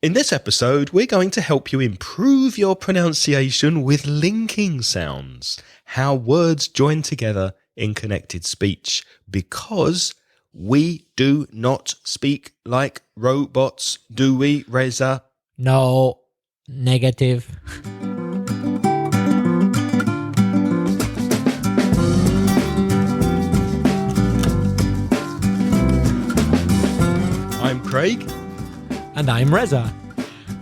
In this episode, we're going to help you improve your pronunciation with linking sounds, how words join together in connected speech, because we do not speak like robots, do we, Reza? No, negative. I'm Craig. And I'm Reza.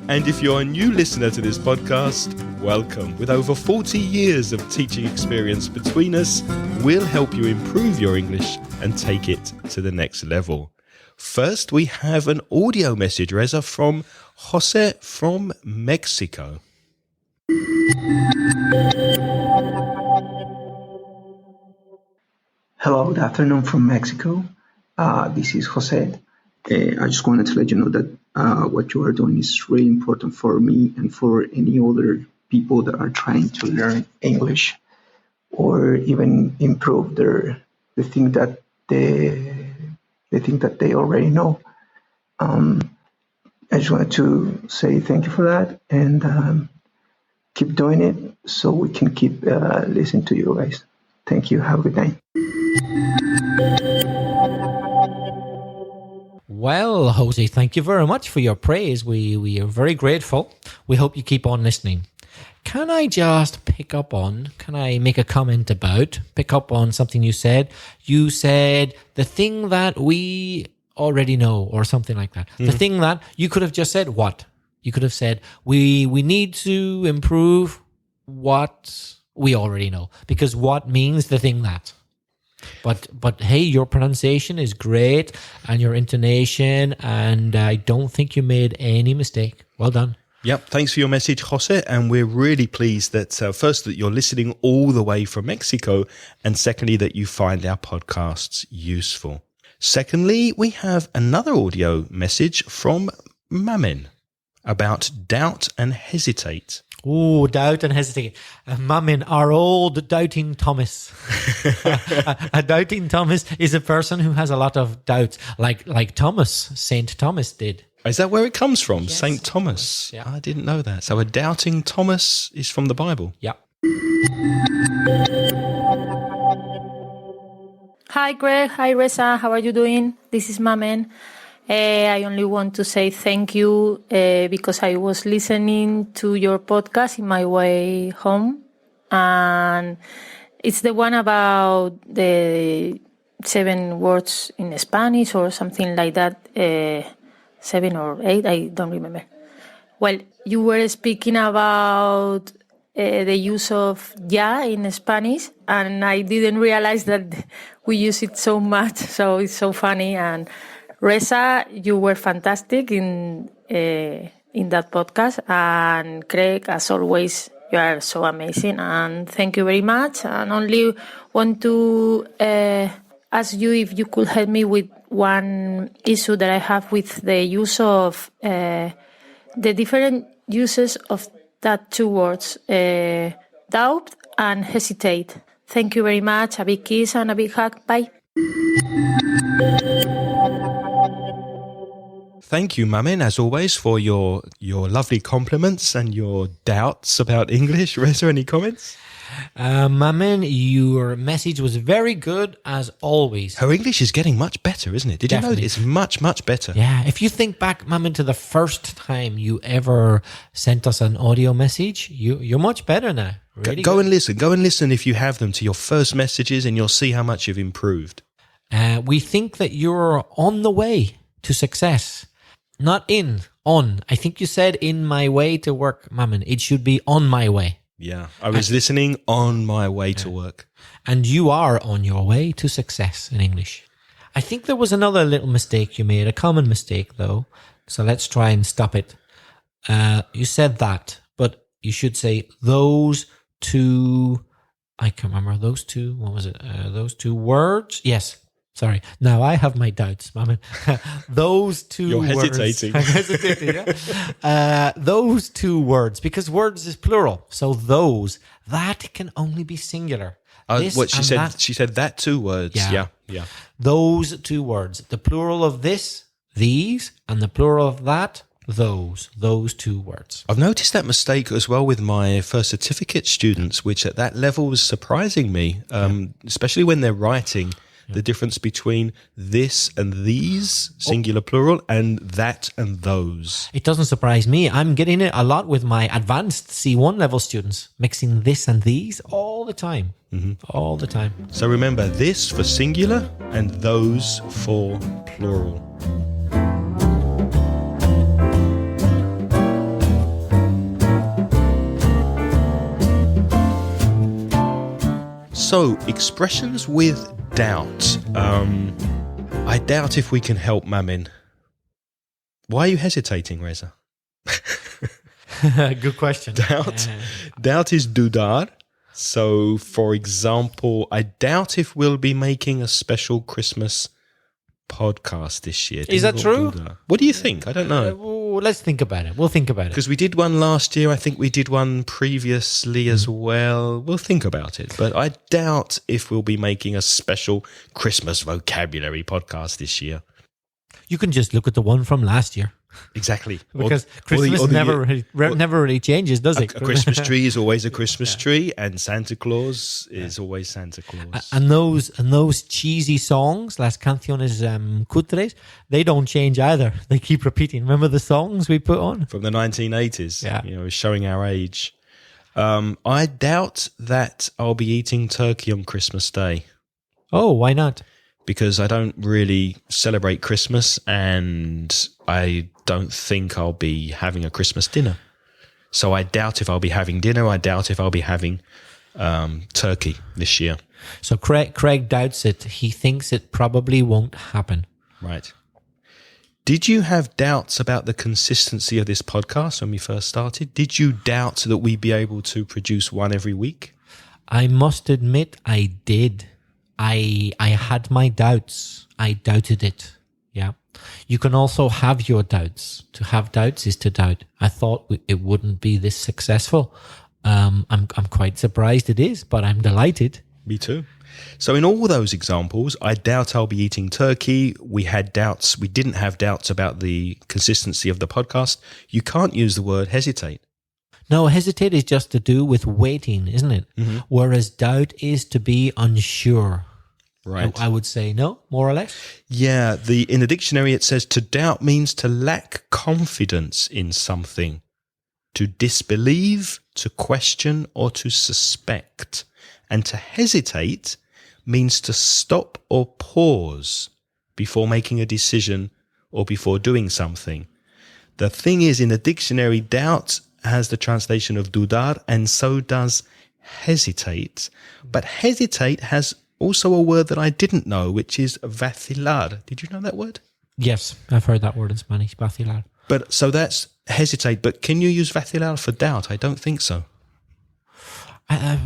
And if you're a new listener to this podcast, welcome. With over 40 years of teaching experience between us, we'll help you improve your English and take it to the next level. First, we have an audio message, Reza, from Jose from Mexico. Hello, good afternoon from Mexico. This is Jose. I just wanted to let you know that what you are doing is really important for me and for any other people that are trying to learn English or even improve the thing that they already know. I just wanted to say thank you for that and keep doing it so we can keep listening to you guys. Thank you. Have a good night. Well, Jose, thank you very much for your praise. We are very grateful. We hope you keep on listening. Can I make a comment about, pick up on something you said? You said the thing that we already know or something like that. Mm-hmm. The thing that you could have just said what? You could have said, we need to improve what we already know, because what means the thing that. But hey, your pronunciation is great and your intonation, and I don't think you made any mistake. Well done. Yep, thanks for your message, Jose, and we're really pleased that first that you're listening all the way from Mexico, and secondly that you find our podcasts useful. Secondly, we have another audio message from Mamin about doubt and hesitate. Oh, doubt and hesitate. Mamin, our old doubting Thomas. A doubting Thomas is a person who has a lot of doubts, like Thomas, Saint Thomas did. Is that where it comes from? Yes, Saint Thomas? Yeah. I didn't know that. So a doubting Thomas is from the Bible? Yeah. Hi, Greg. Hi, Reza. How are you doing? This is Mamen. I only want to say thank you because I was listening to your podcast in my way home. And it's the one about the 7 words in Spanish or something like that. 7 or 8, I don't remember. Well, you were speaking about the use of ya in Spanish, and I didn't realize that we use it so much. So it's so funny. And Reza, you were fantastic in that podcast, and Craig, as always, you are so amazing, and thank you very much. And only want to ask you if you could help me with one issue that I have with the use of the different uses of that 2 words, doubt and hesitate. Thank you very much. A big kiss and a big hug. Bye. Thank you, Mamin, as always, for your lovely compliments and your doubts about English. Reza, any comments? Mamin, your message was very good, as always. Her English is getting much better, isn't it? Did Definitely. you know it's much, much better? Yeah, if you think back, Mamin, to the first time you ever sent us an audio message, you're much better now. Really Go and listen. Go and listen if you have them to your first messages, and you'll see how much you've improved. We think that you're on the way to success. Not on. I think you said in my way to work, Mamin. It should be on my way. Yeah, I was listening on my way to work. And you are on your way to success in English. I think there was another little mistake you made, a common mistake though. So let's try and stop it. You said that, but you should say those 2, I can't remember, those 2, what was it? Those 2 words? Yes. Sorry. Now I have my doubts, Mamin. Those 2 You're words. hesitating. I'm hesitating, yeah. Those 2 words, because words is plural. So those, that can only be singular. What she said, that, she said that 2 words. Yeah. Those 2 words. The plural of this, these, and the plural of that, those two words. I've noticed that mistake as well with my first certificate students, which at that level was surprising me, especially when they're writing. The difference between this and these, singular plural, and that and those. It doesn't surprise me. I'm getting it a lot with my advanced C1 level students, mixing this and these all the time. All the time. So remember, this for singular and those for plural. So, expressions with doubt. I doubt if we can help Mamin. Why are you hesitating, Reza? Good question. Doubt is dudar. So, for example, I doubt if we'll be making a special Christmas podcast this year. Is that true? What do you think? I don't know. Let's think about it. We'll think about it. Because we did one last year. I think we did one previously as well. We'll think about it. But I doubt if we'll be making a special Christmas vocabulary podcast this year. You can just look at the one from last year. Exactly. Because Christmas never really changes, does it? A Christmas tree is always a Christmas tree, and Santa Claus is always Santa Claus. And those cheesy songs, las canciones cutres, they don't change either. They keep repeating. Remember the songs we put on? From the 1980s, Yeah. Showing our age. I doubt that I'll be eating turkey on Christmas Day. Oh, why not? Because I don't really celebrate Christmas, and I don't think I'll be having a Christmas dinner. So I doubt if I'll be having dinner. I doubt if I'll be having turkey this year. So Craig doubts it. He thinks it probably won't happen. Right. Did you have doubts about the consistency of this podcast when we first started? Did you doubt that we'd be able to produce one every week? I must admit I did. I had my doubts. I doubted it. Yeah. You can also have your doubts. To have doubts is to doubt. I thought it wouldn't be this successful. I'm quite surprised it is, but I'm delighted. Me too. So in all those examples, I doubt I'll be eating turkey. We had doubts. We didn't have doubts about the consistency of the podcast. You can't use the word hesitate. No, hesitate is just to do with waiting, isn't it? Mm-hmm. Whereas doubt is to be unsure. Right. I would say no, more or less. Yeah. In the dictionary, it says to doubt means to lack confidence in something, to disbelieve, to question, or to suspect. And to hesitate means to stop or pause before making a decision or before doing something. The thing is, in the dictionary, doubt has the translation of dudar, and so does hesitate. But hesitate has also a word that I didn't know, which is vacilar. Did you know that word? Yes, I've heard that word in Spanish, vacilar. But so that's hesitate. But can you use vacilar for doubt? I don't think so.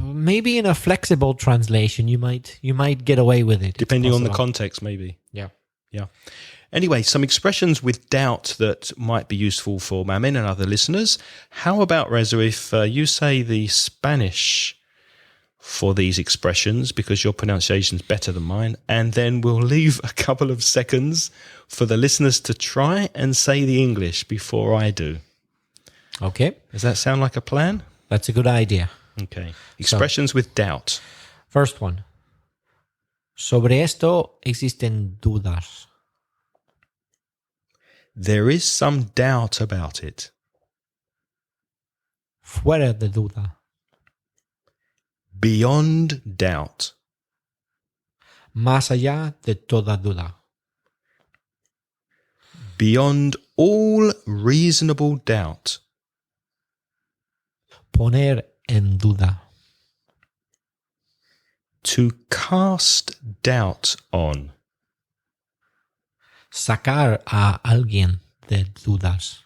Maybe in a flexible translation, you might get away with it. Depending on the context, maybe. Yeah. Anyway, some expressions with doubt that might be useful for Mamin and other listeners. How about, Reza, if you say the Spanish for these expressions, because your pronunciation's better than mine, and then we'll leave a couple of seconds for the listeners to try and say the English before I do. Okay. Does that sound like a plan? That's a good idea. Okay. Expressions with doubt. First one. Sobre esto existen dudas. There is some doubt about it. Fuera de duda. Beyond doubt. Más allá de toda duda. Beyond all reasonable doubt. Poner en duda. To cast doubt on. Sacar a alguien de dudas.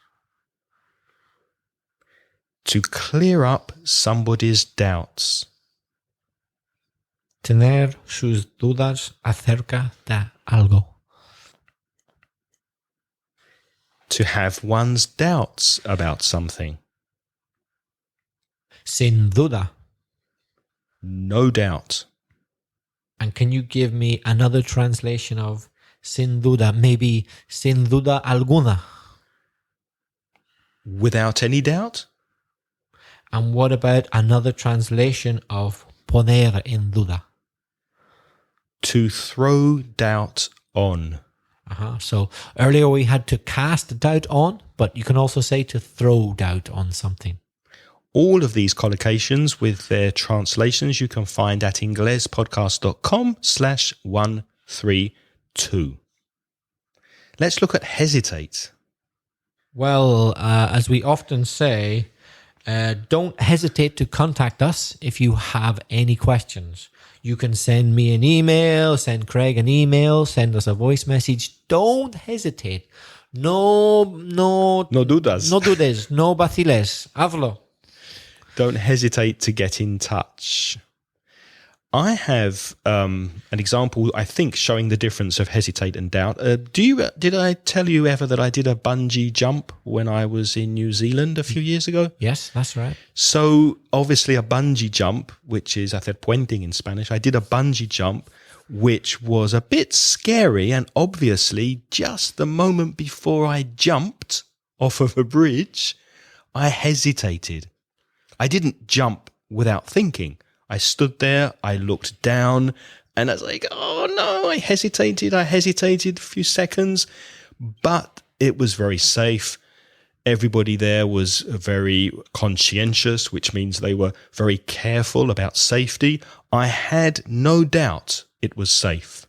To clear up somebody's doubts. Tener sus dudas acerca de algo. To have one's doubts about something. Sin duda. No doubt. And can you give me another translation of sin duda? Maybe sin duda alguna. Without any doubt. And what about another translation of poner en duda? To throw doubt on. So earlier we had to cast doubt on, but you can also say to throw doubt on something. All of these collocations with their translations you can find at inglespodcast.com/132. Let's look at hesitate. Well, as we often say, don't hesitate to contact us if you have any questions. You can send me an email, send Craig an email, send us a voice message. Don't hesitate. No dudas. No dudes, no vaciles. Hazlo. Don't hesitate to get in touch. I have an example, I think, showing the difference of hesitate and doubt. Did I tell you ever that I did a bungee jump when I was in New Zealand a few years ago? Yes, that's right. So obviously a bungee jump, which is, I said puenting in Spanish. I did a bungee jump, which was a bit scary. And obviously just the moment before I jumped off of a bridge, I hesitated. I didn't jump without thinking. I stood there, I looked down, and I was like, oh no, I hesitated a few seconds, but it was very safe. Everybody there was very conscientious, which means they were very careful about safety. I had no doubt it was safe.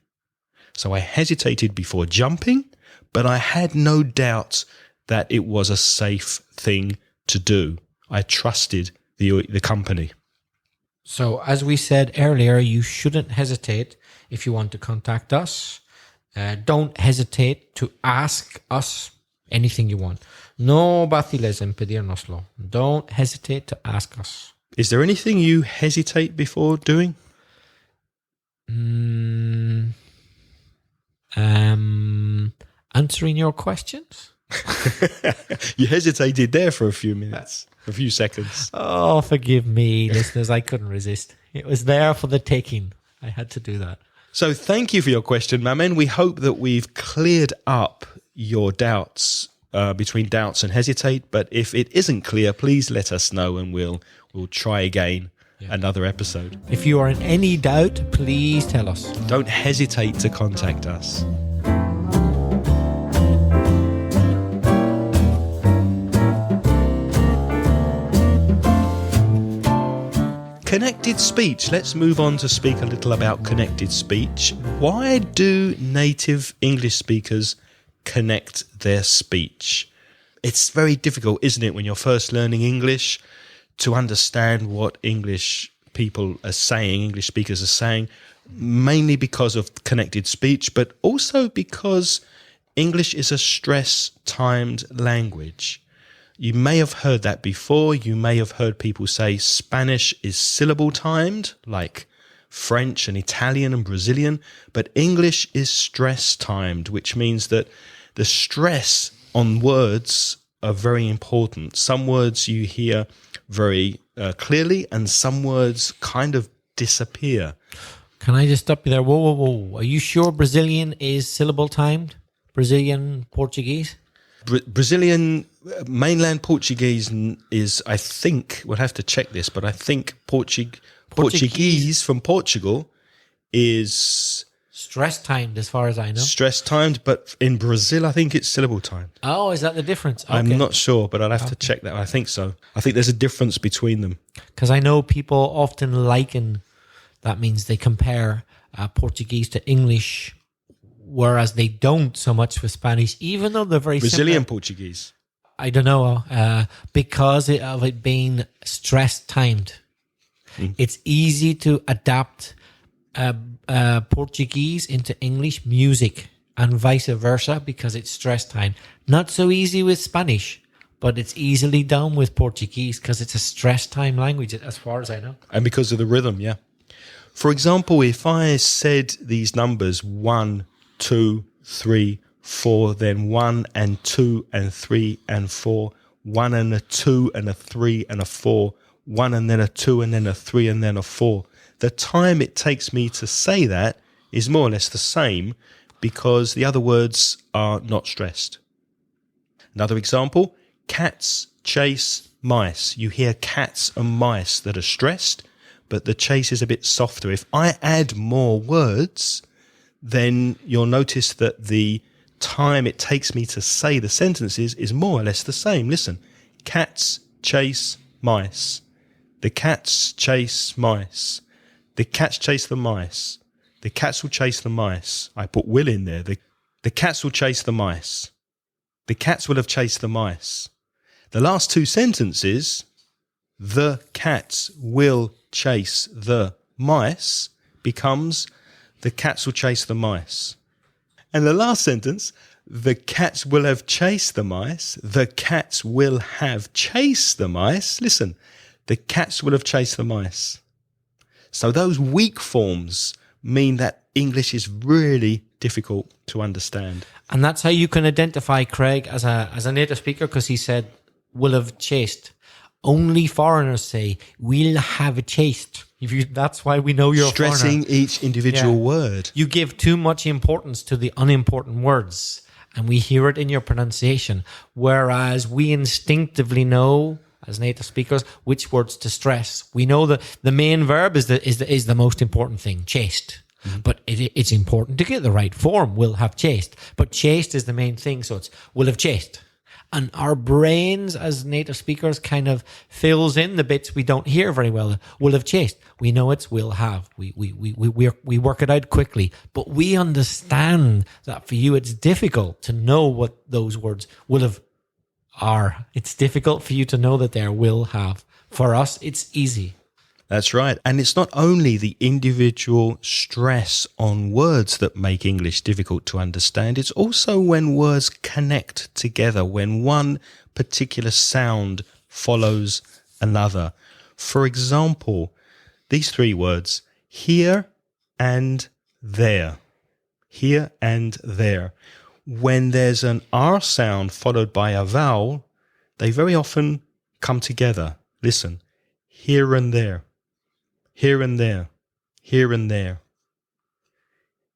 So I hesitated before jumping, but I had no doubt that it was a safe thing to do. I trusted the company. So as we said earlier, you shouldn't hesitate if you want to contact us. Don't hesitate to ask us anything you want. No vaciles en pedírnoslo. Don't hesitate to ask us. Is there anything you hesitate before doing? Answering your questions? You hesitated there for a few minutes, a few seconds. Oh, forgive me, listeners. I couldn't resist. It was there for the taking. I had to do that. So thank you for your question, Mamen. We hope that we've cleared up your doubts between doubts and hesitate. But if it isn't clear, please let us know and we'll try again another episode. If you are in any doubt, please tell us. Don't hesitate to contact us. Connected speech. Let's move on to speak a little about connected speech. Why do native English speakers connect their speech? It's very difficult, isn't it, when you're first learning English to understand what English people are saying, English speakers are saying, mainly because of connected speech, but also because English is a stress-timed language. You may have heard that before. You may have heard people say Spanish is syllable timed, like French and Italian and Brazilian, but English is stress timed, which means that the stress on words are very important. Some words you hear very clearly and some words kind of disappear. Can I just stop you there? Whoa. Are you sure Brazilian is syllable timed? Brazilian Portuguese? Brazilian mainland Portuguese is, I think, we'll have to check this, but I think Portuguese from Portugal is stress timed, as far as I know. Stress timed, but in Brazil, I think it's syllable timed. Oh, is that the difference? Okay. I'm not sure, but I'll have to check that. I think so. I think there's a difference between them. Because I know people often liken, that means they compare Portuguese to English, whereas they don't so much with Spanish, even though they're very Brazilian similar. Portuguese. I don't know, because of it being stress timed. It's easy to adapt Portuguese into English music and vice versa because it's stress timed. Not so easy with Spanish, but it's easily done with Portuguese because it's a stress time language, as far as I know. And because of the rhythm, yeah. For example, if I said these numbers 1, 2, 3, 4, then 1 and 2 and 3 and 4, 1 and a 2 and a 3 and a 4, 1 and then a 2 and then a 3 and then a 4. The time it takes me to say that is more or less the same because the other words are not stressed. Another example, Cats chase mice. You hear cats and mice that are stressed, but the chase is a bit softer. If I add more words, then you'll notice that the time it takes me to say the sentences is more or less the same. Listen, cats chase mice. The cats chase mice. The cats chase the mice. The cats will chase the mice. I put will in there. The cats will chase the mice. The cats will have chased the mice. The last two sentences, the cats will chase the mice, becomes the cats will chase the mice. And the last sentence, the cats will have chased the mice. The cats will have chased the mice. Listen, the cats will have chased the mice. So those weak forms mean that English is really difficult to understand. And that's how you can identify Craig as a native speaker, because he said, will have chased. Only foreigners say, will have chased. That's why we know you're stressing a foreigner. Each individual word. You give too much importance to the unimportant words, and we hear it in your pronunciation. Whereas we instinctively know, as native speakers, which words to stress. We know that the main verb is the most important thing, chased. Mm-hmm. But it's important to get the right form, will have chased. But chased is the main thing, so it's will have chased. And our brains as native speakers kind of fills in the bits we don't hear very well. Will have chased. We know it's will have. We work it out quickly. But we understand that for you it's difficult to know what those words will have are. It's difficult for you to know that they're will have. For us, it's easy. That's right. And it's not only the individual stress on words that make English difficult to understand, it's also when words connect together, when one particular sound follows another. For example, these three words, here and there. Here and there. When there's an R sound followed by a vowel, they very often come together. Listen, here and there. Here and there, here and there.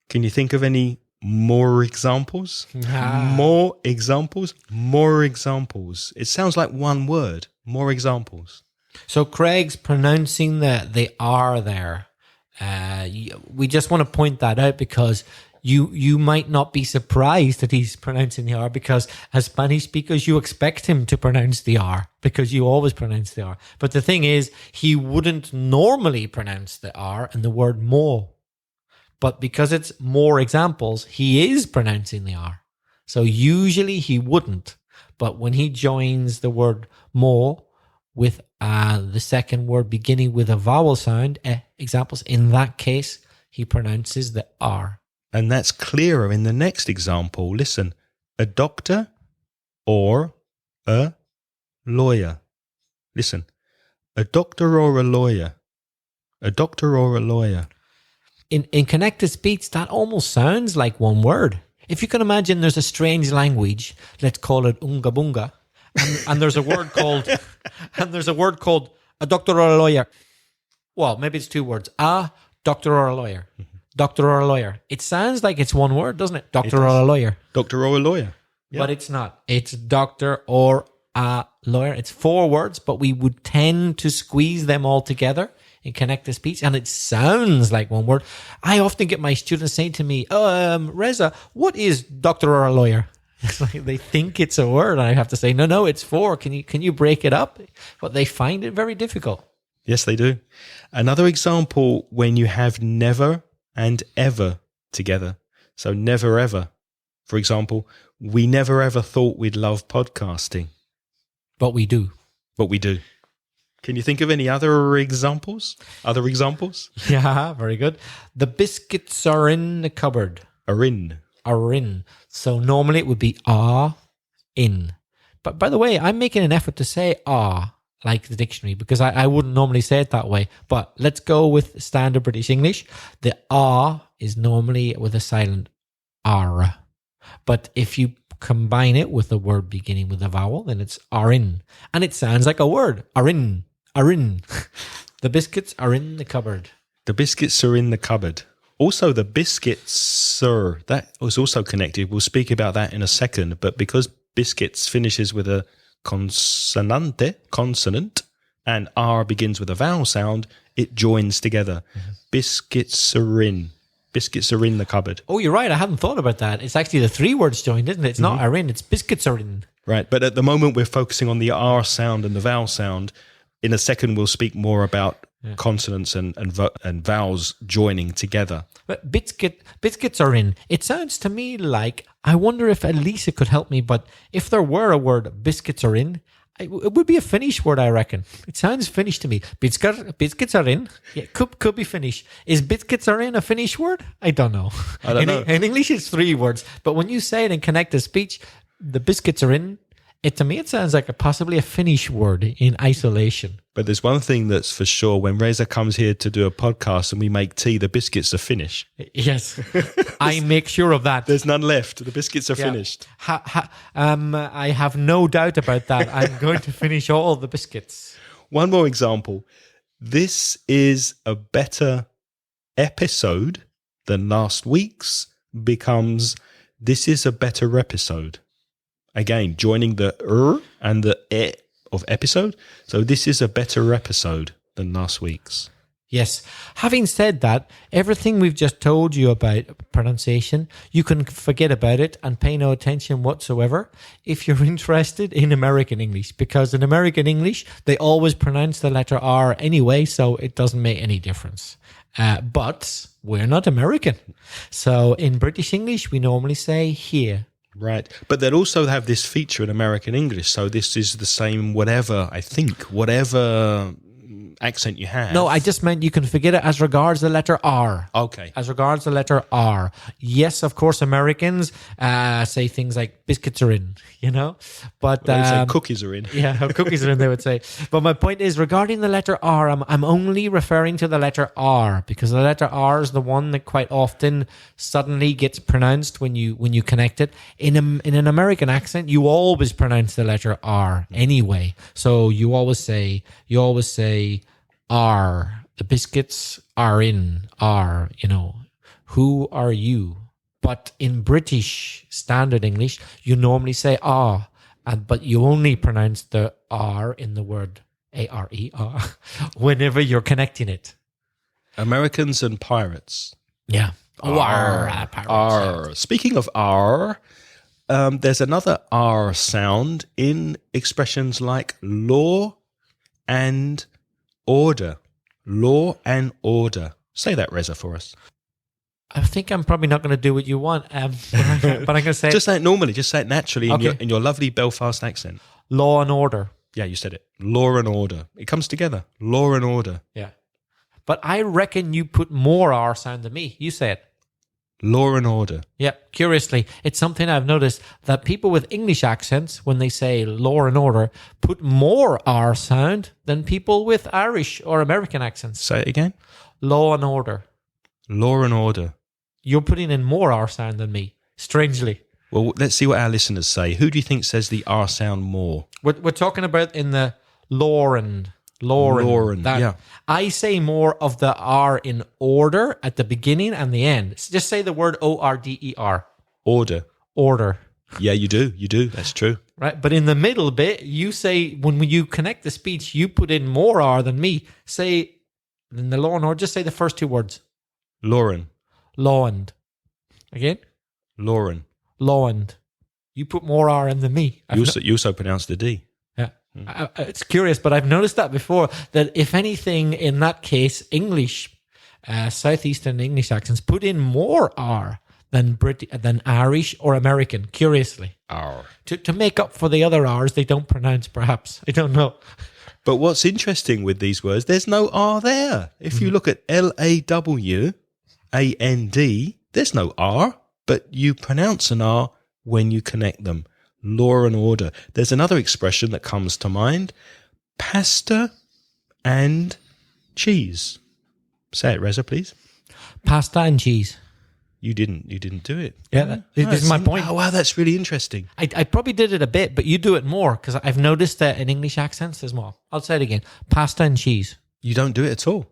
Can you think of any more examples? More examples? More examples. It sounds like one word. More examples. So Craig's pronouncing the R there. We just want to point that out because you might not be surprised that he's pronouncing the R, because as Spanish speakers, you expect him to pronounce the R because you always pronounce the R. But the thing is, he wouldn't normally pronounce the R in the word more. But because it's more examples, he is pronouncing the R. So usually he wouldn't. But when he joins the word more with the second word beginning with a vowel sound, examples, in that case, he pronounces the R. And that's clearer in the next example. Listen, a doctor or a lawyer. Listen, a doctor or a lawyer. A doctor or a lawyer. In connected speech, that almost sounds like one word. If you can imagine there's a strange language, let's call it Unga Bunga, and there's a word called a doctor or a lawyer. Well, maybe it's two words. A doctor or a lawyer. Mm-hmm. Doctor or a lawyer. It sounds like it's one word, doesn't it? Doctor or a lawyer. Doctor or a lawyer. Yep. But it's not. It's doctor or a lawyer. It's four words, but we would tend to squeeze them all together in connected speech, and it sounds like one word. I often get my students saying to me, Reza, what is doctor or a lawyer? It's like they think it's a word, and I have to say, no, it's four. Can you break it up? But they find it very difficult. Yes, they do. Another example, when you have never and ever together. So never ever. For example, we never ever thought we'd love podcasting. But we do. But we do. Can you think of any other examples? Other examples? Yeah, very good. The biscuits are in the cupboard. Are in. Are in. So normally it would be are in. But by the way, I'm making an effort to say are, like the dictionary, because I wouldn't normally say it that way. But let's go with standard British English. The R is normally with a silent R. But if you combine it with a word beginning with a vowel, then it's are in. And it sounds like a word. Are in. Are in. The biscuits are in the cupboard. The biscuits are in the cupboard. Also, the biscuits, sir, that was also connected. We'll speak about that in a second. But because biscuits finishes with a consonant, and R begins with a vowel sound, it joins together. Biscuits are in. Biscuits are in the cupboard. Oh, you're right. I hadn't thought about that. It's actually the three words joined, isn't it? It's not are in, it's biscuits are in. Right, but at the moment we're focusing on the R sound and the vowel sound. In a second we'll speak more about consonants and vowels joining together. But biscuits are in. It sounds to me like, I wonder if Elisa could help me, but if there were a word, biscuits are in, it would be a Finnish word, I reckon. It sounds Finnish to me. Biscuits are in. Yeah, could be Finnish. Is biscuits are in a Finnish word? I don't know. I don't know. In English, it's three words. But when you say it in connected speech, the biscuits are in, to me, it sounds like possibly a Finnish word in isolation. But there's one thing that's for sure. When Reza comes here to do a podcast and we make tea, the biscuits are finished. Yes, I make sure of that. There's none left. The biscuits are finished. I have no doubt about that. I'm going to finish all the biscuits. One more example. This is a better episode than last week's becomes this is a better episode. Again, joining the and the of episode. So this is a better episode than last week's. Yes. Having said that, everything we've just told you about pronunciation, you can forget about it and pay no attention whatsoever if you're interested in American English, because in American English, they always pronounce the letter R anyway, so it doesn't make any difference. But we're not American. So in British English, we normally say here. Right. But they'll also have this feature in American English. So this is the same whatever accent you have. No, I just meant you can forget it as regards the letter R. Okay. As regards the letter R. Yes, of course, Americans say things like biscuits are in, But They say cookies are in. Yeah, cookies are in, they would say. But my point is, regarding the letter R, I'm only referring to the letter R, because the letter R is the one that quite often suddenly gets pronounced when you connect it. In an American accent, you always pronounce the letter R anyway. So you always say R. The biscuits are in R, Who are you? But in British standard English, you normally say ah, but you only pronounce the R in the word A-R-E-R whenever you're connecting it. Americans and pirates. Yeah. R. Pirates. R. Speaking of R, there's another R sound in expressions like law and order. Law and order. Say that, Reza, for us. I think I'm probably not going to do what you want, but I'm going to say Just say it normally. Just say it naturally in your lovely Belfast accent. law and order. Yeah, you said it. Law and order. It comes together. Law and order. Yeah. But I reckon you put more R sound than me. You say it. Law and order. Yeah, curiously, it's something I've noticed that people with English accents, when they say law and order, put more R sound than people with Irish or American accents. Say it again. Law and order. Law and order. You're putting in more R sound than me, strangely. Well, let's see what our listeners say. Who do you think says the R sound more? We're talking about in the Lauren. Yeah. I say more of the R in order at the beginning and the end. Just say the word O-R-D-E-R. Order. Order. Yeah, you do. You do. That's true. Right, but in the middle bit, you say, when you connect the speech, you put in more R than me. Say, in the law and order, just say the first two words. Lauren. Lawand. Again? Lauren. Lawand. You put more R in than me. You also pronounce the D. Yeah. It's curious, but I've noticed that before, that if anything, in that case, English, Southeastern English accents put in more R than Irish or American, curiously. R. To make up for the other R's they don't pronounce, perhaps. I don't know. But what's interesting with these words, there's no R there. If you look at Lawand, there's no R, but you pronounce an R when you connect them. Law and order. There's another expression that comes to mind. Pasta and cheese. Say it, Reza, please. Pasta and cheese. You didn't do it. Yeah, this is my point. Oh, wow, that's really interesting. I probably did it a bit, but you do it more, because I've noticed that in English accents there's more. I'll say it again. Pasta and cheese. You don't do it at all.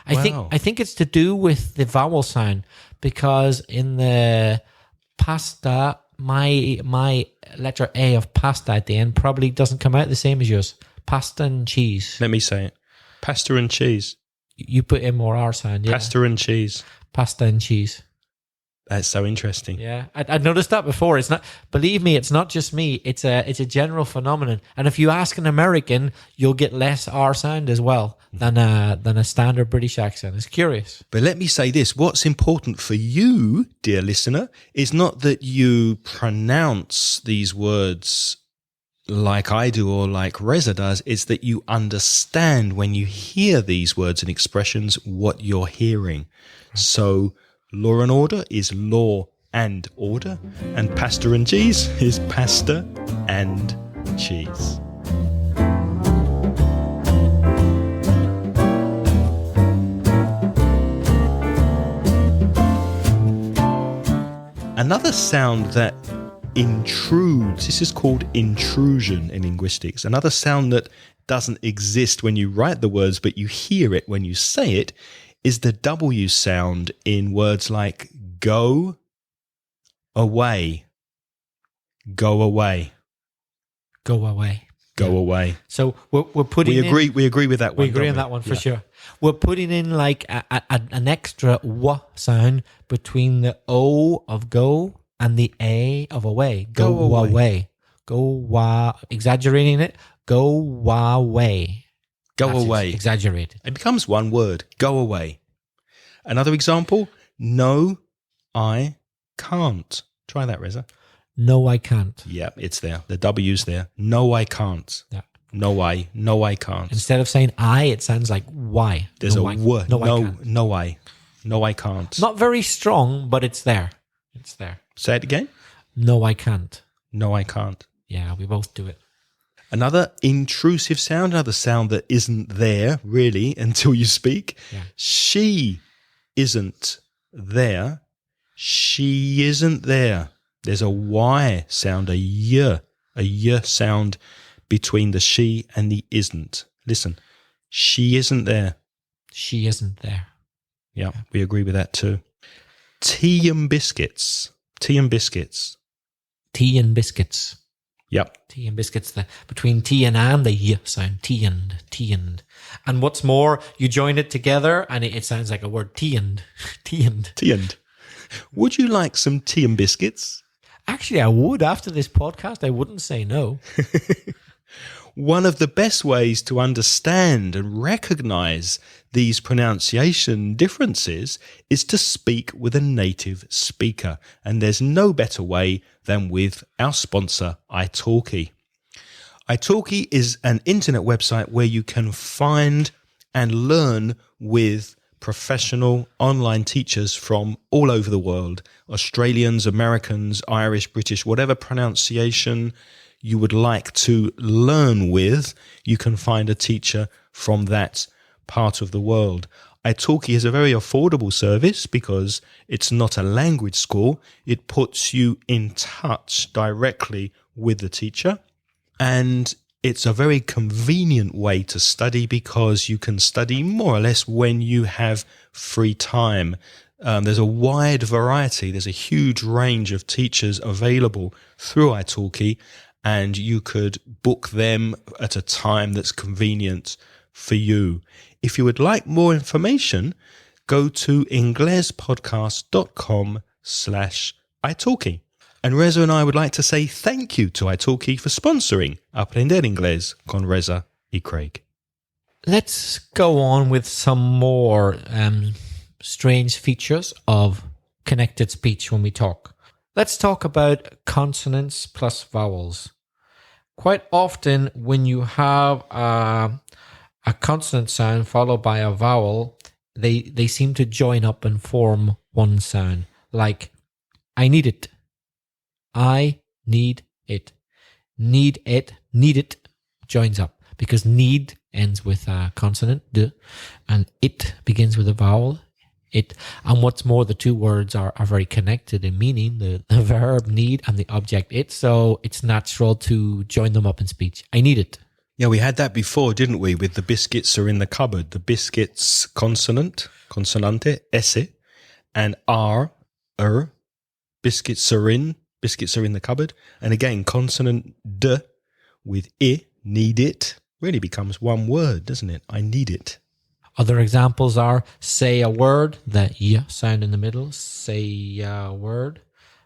I think it's to do with the vowel sound, because in the pasta my letter A of pasta at the end probably doesn't come out the same as yours. Pasta and cheese. Let me say it. Pasta and cheese. You put in more R sound, yeah. Pasta and cheese. Pasta and cheese. That's so interesting. Yeah, I'd noticed that before. It's not. Believe me, it's not just me. It's a general phenomenon. And if you ask an American, you'll get less R sound as well than a standard British accent. It's curious. But let me say this. What's important for you, dear listener, is not that you pronounce these words like I do or like Reza does. It's that you understand when you hear these words and expressions what you're hearing. So law and order is law and order, and pasta and cheese is pasta and cheese. Another sound that intrudes, this is called intrusion in linguistics. Another sound that doesn't exist when you write the words, but you hear it when you say it, is the W sound in words like go away. Go away. Go away. Go away. So we're putting we agree with that one. We agree on that one for sure. We're putting in like an extra w sound between the O of go and the A of away. Go away. Go wa. Exaggerating it. Go away. Go away. Exaggerated. It becomes one word. Go away. Another example. No, I can't. Try that, Reza. No, I can't. Yeah, it's there. The W's there. No, I can't. Yeah. No, I can't. Instead of saying I, it sounds like why. There's no, a w. No, I can't. No, I can't. Not very strong, but it's there. It's there. Say it again. No, I can't. No, I can't. Yeah, we both do it. Another intrusive sound, another sound that isn't there really until you speak. Yeah. She isn't there. She isn't there. There's a Y sound, a Y sound between the she and the isn't. Listen, she isn't there. She isn't there. Yeah, we agree with that too. Tea and biscuits. Tea and biscuits. Tea and biscuits. Yep. Tea and biscuits. Between T and the Y sound. Tea and. And what's more, you join it together and it sounds like a word. Tea and. Would you like some tea and biscuits? Actually, I would. After this podcast, I wouldn't say no. One of the best ways to understand and recognize these pronunciation differences is to speak with a native speaker. And there's no better way than with our sponsor, italki. Italki is an internet website where you can find and learn with professional online teachers from all over the world. Australians, Americans, Irish, British, whatever pronunciation you would like to learn with, you can find a teacher from that part of the world. Italki is a very affordable service because it's not a language school. It puts you in touch directly with the teacher, and it's a very convenient way to study because you can study more or less when you have free time. There's a wide variety. There's a huge range of teachers available through Italki, and you could book them at a time that's convenient for you. If you would like more information, go to inglespodcast.com/italki. And Reza and I would like to say thank you to Italki for sponsoring Aprender Inglés con Reza y Craig. Let's go on with some more strange features of connected speech when we talk. Let's talk about consonants plus vowels. Quite often when you have a consonant sound followed by a vowel, they seem to join up and form one sound. Like, I need it. I need it. Need it joins up because need ends with a consonant, d, and it begins with a vowel, it. And what's more, the two words are very connected in meaning, the verb need and the object it, so it's natural to join them up in speech. I need it. Yeah, we had that before, didn't we, with the biscuits are in the cupboard. The biscuits consonante, esse, and biscuits are in Biscuits are in the cupboard. And again, consonant D with I, need it, really becomes one word, doesn't it? I need it. Other examples are say a word, the y sound in the middle, say a word.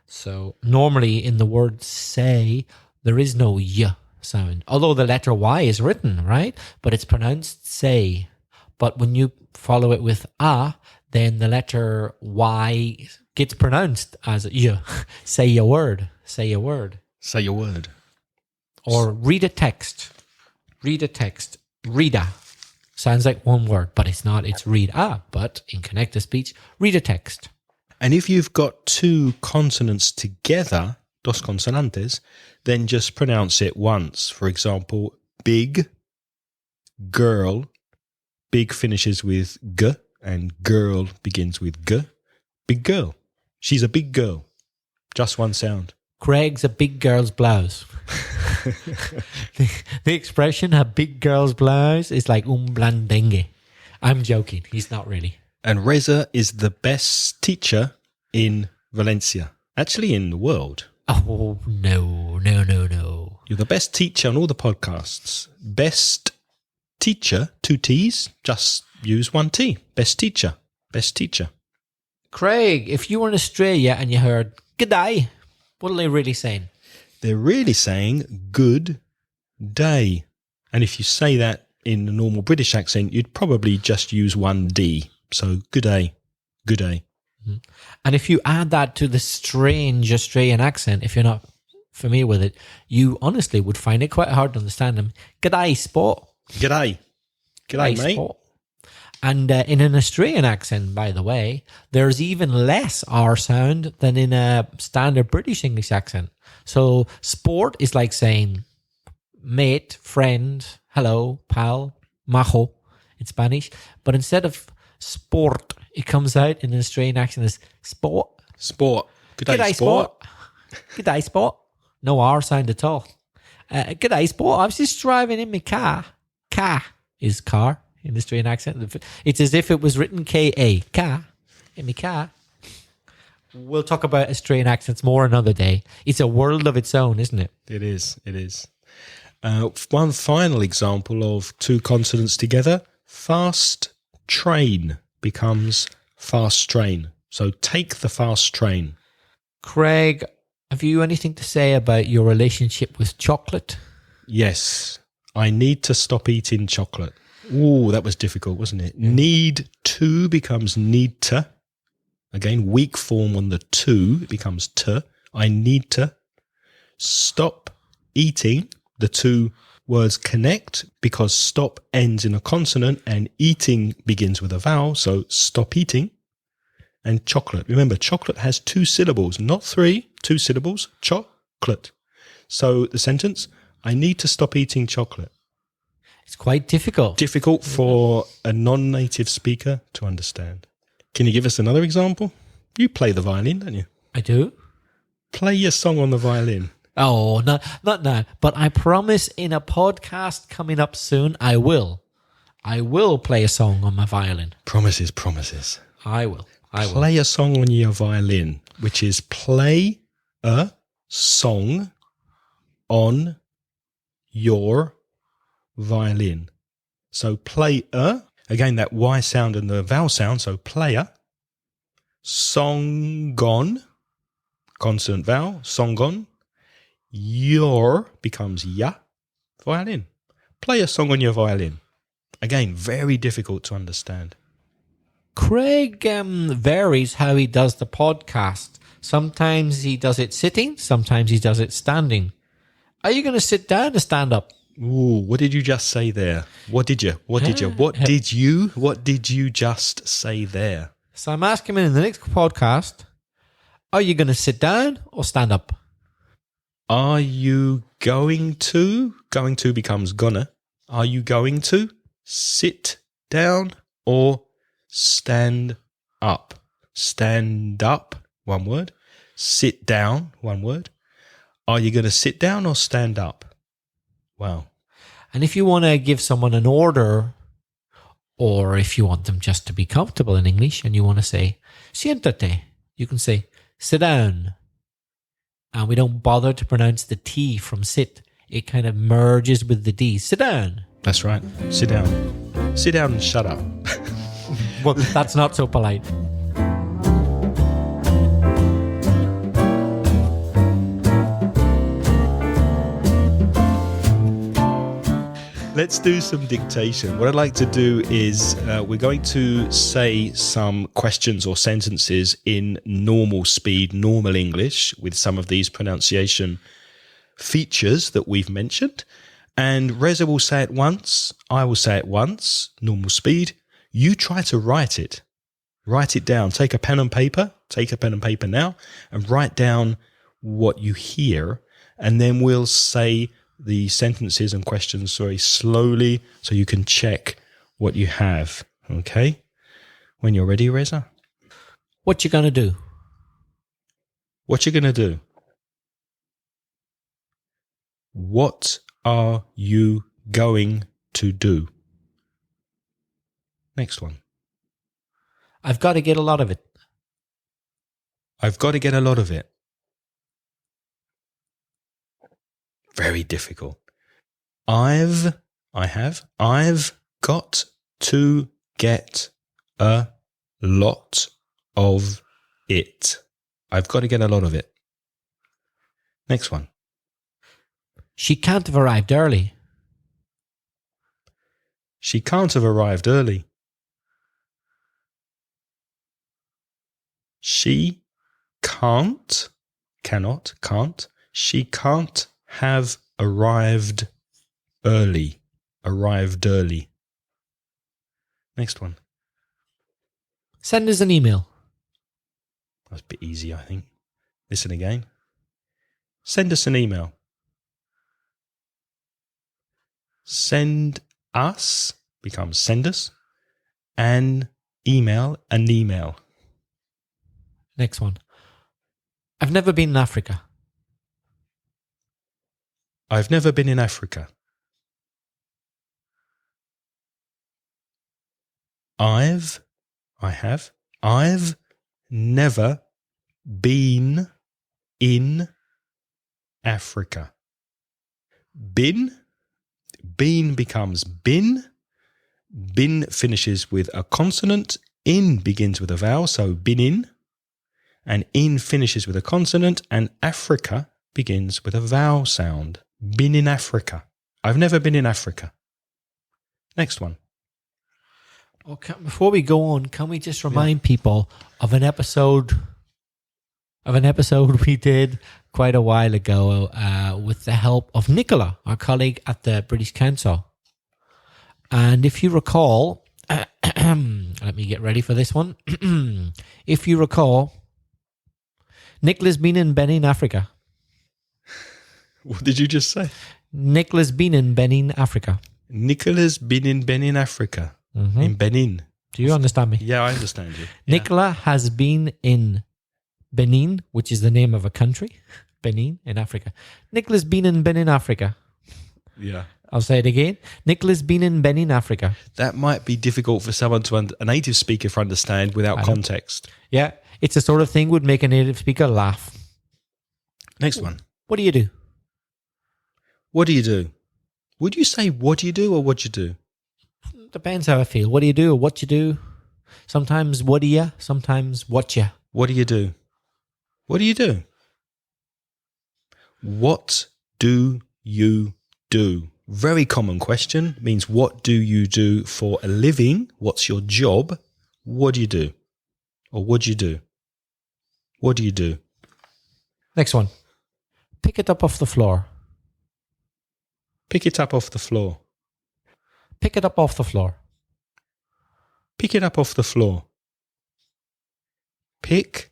So normally in the word say, there is no y sound, although the letter Y is written, right? But it's pronounced say. But when you follow it with a, then the letter Y gets pronounced as y. Say a word, say a word. Say a word. Or read a text. Read a text. Reader. Sounds like one word, but it's not. It's read. But in connected speech, read a text. And if you've got two consonants together, dos consonantes, then just pronounce it once. For example, big, girl. Big finishes with g, and girl begins with g. Big girl. She's a big girl. Just one sound. Craig's a big girl's blouse. the expression a big girl's blouse is like blandengue. I'm joking. He's not really. And Reza is the best teacher in Valencia. Actually, in the world. Oh, no. You're the best teacher on all the podcasts. Best teacher, two T's, just use one T. Best teacher. Best teacher. Craig, if you were in Australia and you heard, "G'day," what are they really saying? They're really saying good day. And if you say that in a normal British accent, you'd probably just use one D. So good day. Good day. And if you add that to the strange Australian accent, if you're not familiar with it, you honestly would find it quite hard to understand them. G'day, sport. G'day. G'day, mate. Sport. And in an Australian accent, by the way, there's even less R sound than in a standard British English accent. So sport is like saying mate, friend, hello, pal, majo in Spanish. But instead of sport, it comes out in an Australian accent as sport. Sport. Good day, G'day, sport. G'day, sport. No R sound at all. G'day, sport. I was just driving in my car. Car is car in the Australian accent. It's as if it was written K-A. Car. In my car. We'll talk about Australian accents more another day. It's a world of its own, isn't it? It is. It is. One final example of two consonants together. Fast train becomes fast train. So take the fast train. Craig, have you anything to say about your relationship with chocolate? Yes. I need to stop eating chocolate. Ooh, that was difficult, wasn't it? Yeah. Need to becomes need to. Again, weak form on the to, it becomes to. I need to stop eating. The two words connect because stop ends in a consonant and eating begins with a vowel. So stop eating. And chocolate. Remember, chocolate has two syllables, not three, two syllables. Chocolate. So the sentence, I need to stop eating chocolate. It's quite difficult. Difficult for a non-native speaker to understand. Can you give us another example? You play the violin, don't you? I do. Play your song on the violin. Oh, not now. But I promise in a podcast coming up soon, I will. I will play a song on my violin. Promises, promises. I will. Play a song on your violin, which is play a song on your violin. So play a, again, that Y sound and the vowel sound, so player. Songon, consonant vowel, songon. Your becomes ya, violin. Play a song on your violin. Again, very difficult to understand. Craig varies how he does the podcast. Sometimes he does it sitting, sometimes he does it standing. Are you going to sit down or stand up? Ooh, what did you just say there? What did you just say there? So I'm asking him in the next podcast, are you going to sit down or stand up? Are you going to? Going to becomes gonna. Are you going to sit down or stand up? Stand up, one word. Sit down, one word. Are you going to sit down or stand up? Wow. And if you want to give someone an order, or if you want them just to be comfortable in English and you want to say, siéntate, you can say, sit down. and we don't bother to pronounce the T from sit. It kind of merges with the D. Sit down. That's right. Sit down. Sit down and shut up. Well, that's not so polite. Let's do some dictation. What I'd like to do is we're going to say some questions or sentences in normal speed, normal English, with some of these pronunciation features that we've mentioned. And Reza will say it once, I will say it once, normal speed. You try to write it. Write it down. Take a pen and paper. Take a pen and paper now and write down what you hear. And then we'll say the sentences and questions very slowly so you can check what you have. Okay? When you're ready, Reza? What you gonna do? What you gonna do? What are you going to do? Next one. I've got to get a lot of it. I've got to get a lot of it. Very difficult. I've got to get a lot of it. I've got to get a lot of it. Next one. She can't have arrived early. She can't have arrived early. She can't. She can't have arrived early. Arrived early. Next one. Send us an email. That's a bit easy, I think. Listen again. Send us an email. Send us becomes send us. An email. Next one. I've never been in Africa. I've never been in Africa. I've never been in Africa. Been becomes bin. Bin finishes with a consonant. In begins with a vowel, so been in. And in finishes with a consonant. And Africa begins with a vowel sound. Been in Africa. I've never been in Africa. Next one. Okay, before we go on, can we just remind people of an episode we did quite a while ago with the help of Nicola, our colleague at the British Council. And if you recall, let me get ready for this one. If you recall, Nicola's been in Benin, Africa. What did you just say? Nicola's been in Benin, Africa. Nicola's been in Benin, Africa. Mm-hmm. In Benin. Do you understand me? Yeah, I understand you. Nicola has been in Benin, which is the name of a country. Benin in Africa. Nicola's been in Benin, Africa. Yeah. I'll say it again. Nicola's been in Benin, Africa. That might be difficult for someone a native speaker to understand without context. Yeah, it's the sort of thing would make a native speaker laugh. Next one. What do you do? What do you do? Would you say what do you do or what you do? Depends how I feel. What do you do or what you do? Sometimes what do you? Sometimes what you? What do you do? What do you do? What do you do? Very common question. Means what do you do for a living? What's your job? What do you do? Or what do you do? What do you do? Next one. Pick it up off the floor. Pick it up off the floor. Pick it up off the floor. Pick it up off the floor. Pick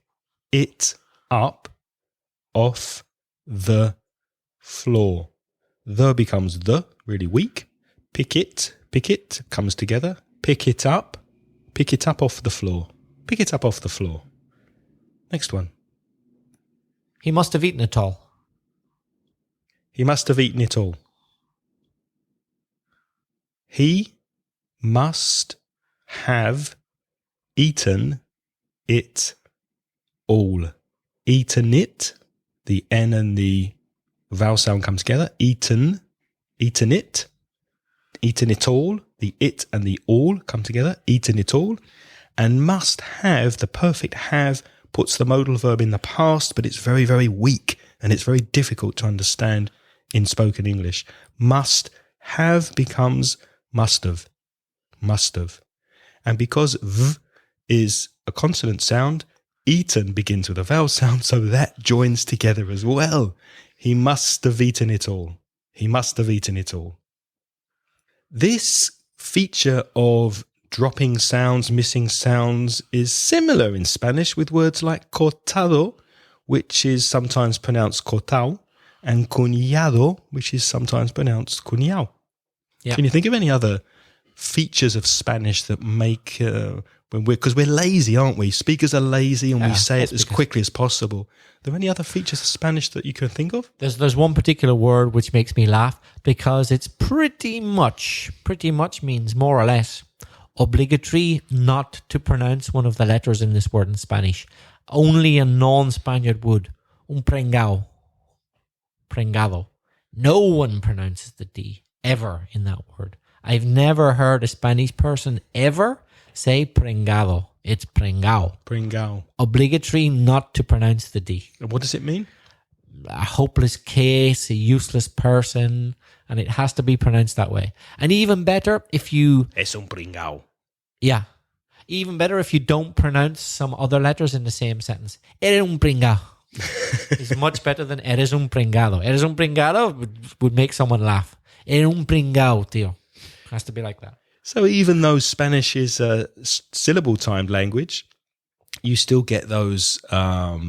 it up off the floor. The becomes the, really weak. Pick it comes together. Pick it up off the floor. Pick it up off the floor. Next one. He must have eaten it all. He must have eaten it all. He must have eaten it all. Eaten it. the N and the vowel sound come together. Eaten, eaten it all. The it and the all come together. Eaten it all. And must have, the perfect have, puts the modal verb in the past, but it's very, very weak and it's very difficult to understand in spoken English. Must have becomes must have. Must have. And because v is a consonant sound, eaten begins with a vowel sound, so that joins together as well. He must have eaten it all. He must have eaten it all. This feature of dropping sounds, missing sounds, is similar in Spanish with words like cortado, which is sometimes pronounced cortao, and cuñado, which is sometimes pronounced cuñao. Yeah. Can you think of any other features of Spanish that make, because we're lazy, aren't we? Speakers are lazy and we say it as quickly as possible. Are there any other features of Spanish that you can think of? There's one particular word which makes me laugh because it's pretty much means more or less obligatory not to pronounce one of the letters in this word in Spanish. Only a non-Spaniard would. Un prengado. Prengado. No one pronounces the D ever in that word. I've never heard a Spanish person ever say prengado. It's prengao. Prengao. Obligatory not to pronounce the D. What does it mean? A hopeless case, a useless person, and it has to be pronounced that way. And even better if you... Es un pringao. Yeah. Even better if you don't pronounce some other letters in the same sentence. Eres un pringao. It's much better than eres un pringado. Eres un pringado would make someone laugh. Eres un pringao, tío. Has to be like that. So even though Spanish is a syllable-timed language, you still get those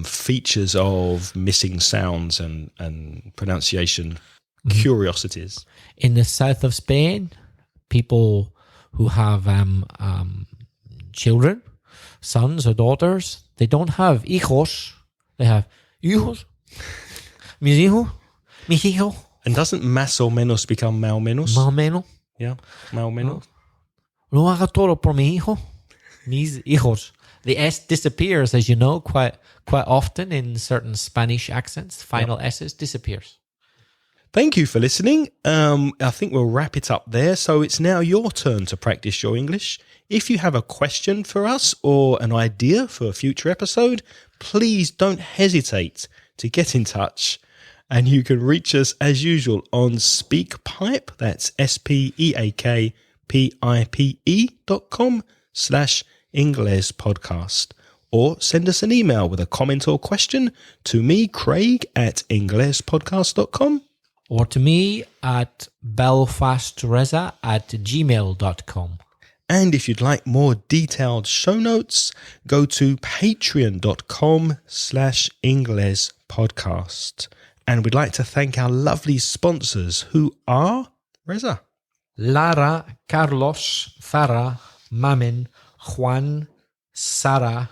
features of missing sounds and pronunciation curiosities. In the south of Spain, people who have children, sons or daughters, they don't have hijos. They have hijos. Mis hijos. Mis hijos. And doesn't más o menos become mal menos? Más o menos. Yeah, mal menos. Lo hago todo por mi hijo. Mis hijos. The S disappears, as you know, quite often in certain Spanish accents. Final S's disappears. Thank you for listening. I think we'll wrap it up there. So it's now your turn to practice your English. If you have a question for us or an idea for a future episode, please don't hesitate to get in touch. And you can reach us as usual on SpeakPipe. That's speakpipe.com/Ingles podcast. Or send us an email with a comment or question to me, Craig, at inglespodcast.com. Or to me at belfastreza@gmail.com. And if you'd like more detailed show notes, go to patreon.com/Ingles podcast. And we'd like to thank our lovely sponsors who are, Reza, Lara, Carlos, Farah, Mamin, Juan, Sara,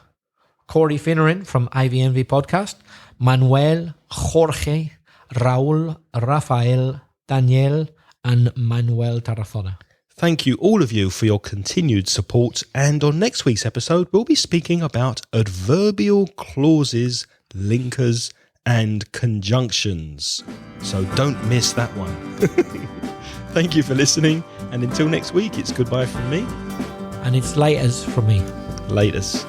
Corey Finneran from IVNV Podcast, Manuel, Jorge, Raul, Rafael, Daniel, and Manuel Tarazona. Thank you, all of you, for your continued support. And on next week's episode, we'll be speaking about adverbial clauses, linkers, and conjunctions. So don't miss that one. Thank you for listening. And until next week, it's goodbye from me. And it's laters from me. Laters.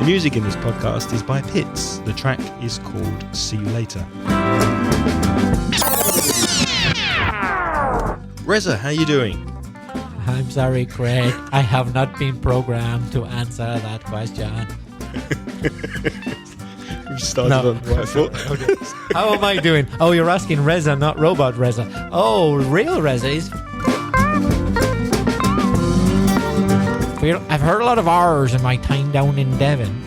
The music in this podcast is by Pitts. The track is called See You Later. Reza, how you doing? I'm sorry, Craig. I have not been programmed to answer that question. We've started on quite full. How am I doing? Oh, you're asking Reza, not Robot Reza. Oh, real Reza is... I've heard a lot of R's in my time down in Devon.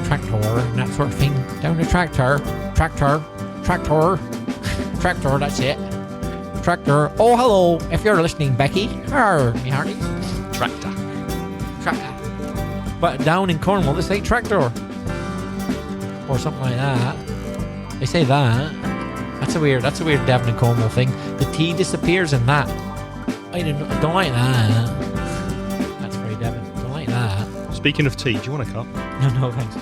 Tractor and that sort of thing. Down the tractor, that's it. Tractor. Oh, hello. If you're listening, Becky. Arr, me hearties. Tractor. But down in Cornwall, they say tractor. Or something like that. They say that. That's a weird Devon and Cornwall thing. The T disappears in that. I don't like that. That's very Devon. Don't like that. Speaking of tea, do you want a cup? No, thanks.